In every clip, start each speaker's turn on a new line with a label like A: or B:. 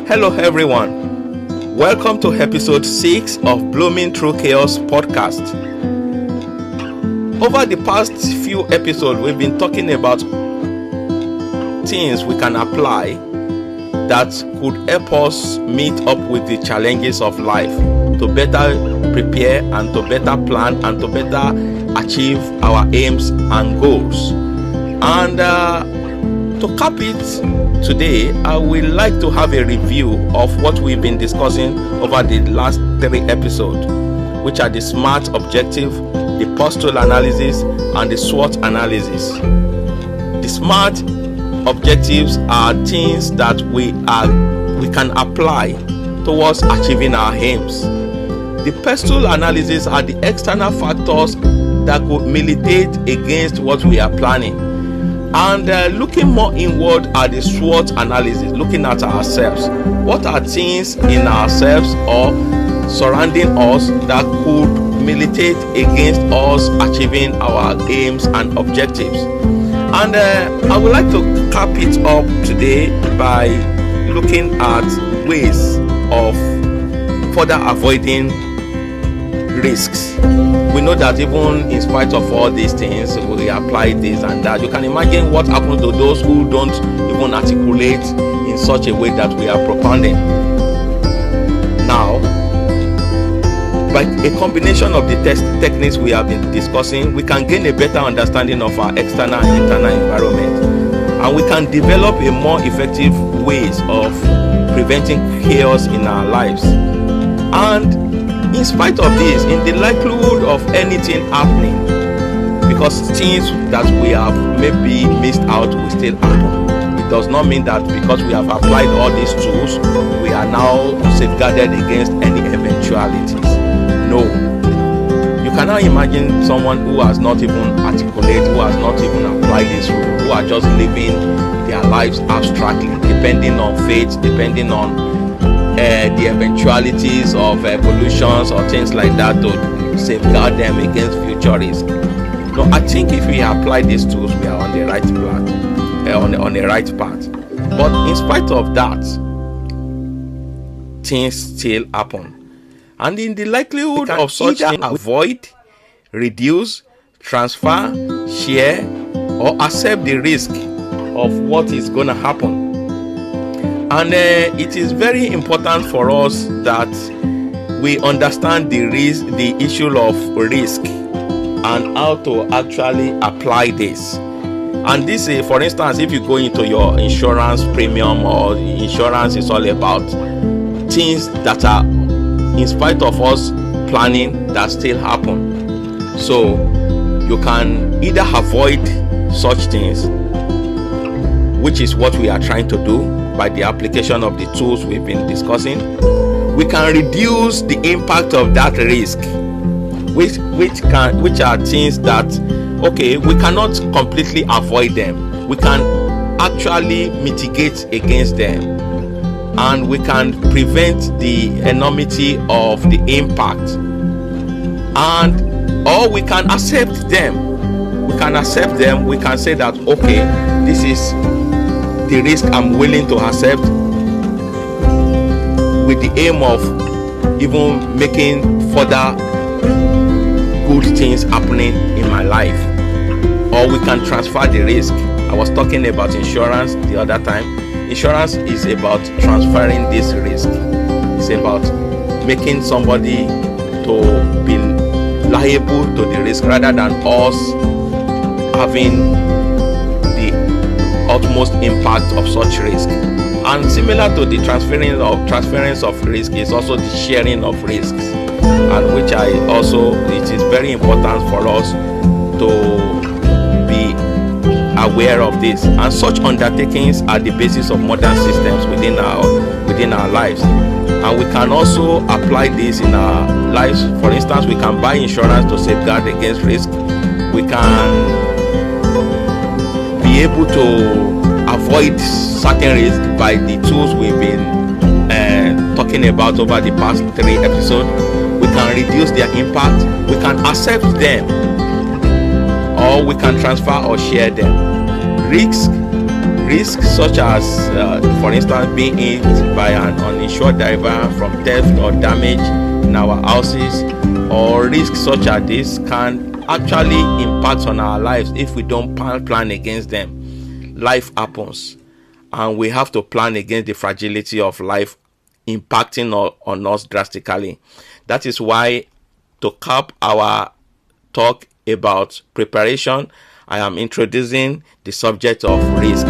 A: Hello everyone, welcome to episode 6 of Blooming Through Chaos podcast. Over the past few episodes, we've been talking about things we can apply that could help us meet up with the challenges of life, to better prepare and to better plan and to better achieve our aims and goals. And to cap it today, I would like to have a review of what we've been discussing over the last 3 episodes, which are the SMART objective, the PESTEL analysis, and the SWOT analysis. The SMART objectives are things that we can apply towards achieving our aims. The PESTEL analysis are the external factors that could militate against what we are planning. And looking more inward at the SWOT analysis, looking at ourselves. What are things in ourselves or surrounding us that could militate against us achieving our aims and objectives? And I would like to cap it up today by looking at ways of further avoiding risks. We know that even in spite of all these things, we apply this and that. You can imagine what happens to those who don't even articulate in such a way that we are propounding. Now, by a combination of the techniques we have been discussing, we can gain a better understanding of our external and internal environment, and we can develop a more effective ways of preventing chaos in our lives. And in spite of this, in the likelihood of anything happening, because things that we have maybe missed out will still happen, it does not mean that because we have applied all these tools, we are now safeguarded against any eventualities. No. You cannot imagine someone who has not even articulated, who has not even applied this rule, who are just living their lives abstractly, depending on faith, depending on the eventualities of evolutions or things like that to safeguard them against future risk. No, I think if we apply these tools, we are on the right path, on the right path. But in spite of that, things still happen. And in the likelihood of such things, avoid, reduce, transfer, share, or accept the risk of what is going to happen. And it is very important for us that we understand the issue of risk and how to actually apply this. And this, for instance, if you go into your insurance premium, or insurance is all about things that are, in spite of us planning, that still happen. So you can either avoid such things, which is what we are trying to do by the application of the tools we've been discussing. We can reduce the impact of that risk, which are things that, okay, we cannot completely avoid them. We can actually mitigate against them, and we can prevent the enormity of the impact, and or we can accept them. We can accept them. We can say that, okay, this is the risk I'm willing to accept, with the aim of even making further good things happening in my life. Or we can transfer the risk. I was talking about insurance the other time. Insurance is about transferring this risk. It's about making somebody to be liable to the risk rather than us having utmost impact of such risk. And similar to the transference of risk is also the sharing of risks, and which it is very important for us to be aware of this. And such undertakings are the basis of modern systems within our lives, and we can also apply this in our lives. For instance, we can buy insurance to safeguard against risk. We can be able to avoid certain risks by the tools we've been talking about over the past 3 episodes. We can reduce their impact, we can accept them, or we can transfer or share them. Risk, Risks such as, for instance, being hit by an uninsured driver, from theft or damage in our houses, or risks such as this can actually impact on our lives if we don't plan against them. Life happens, and we have to plan against the fragility of life impacting on us drastically. That is why, to cap our talk about preparation, I am introducing the subject of risk,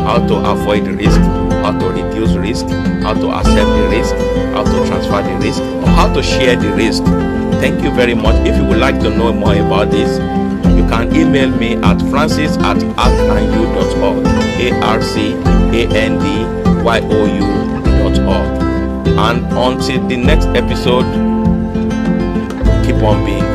A: how to avoid risk, how to reduce risk, how to accept the risk, how to transfer the risk, or how to share the risk. Thank you very much. If you would like to know more about this, you can email me at francis@arcandyu.org, arcandyu.org. And until the next episode, keep on being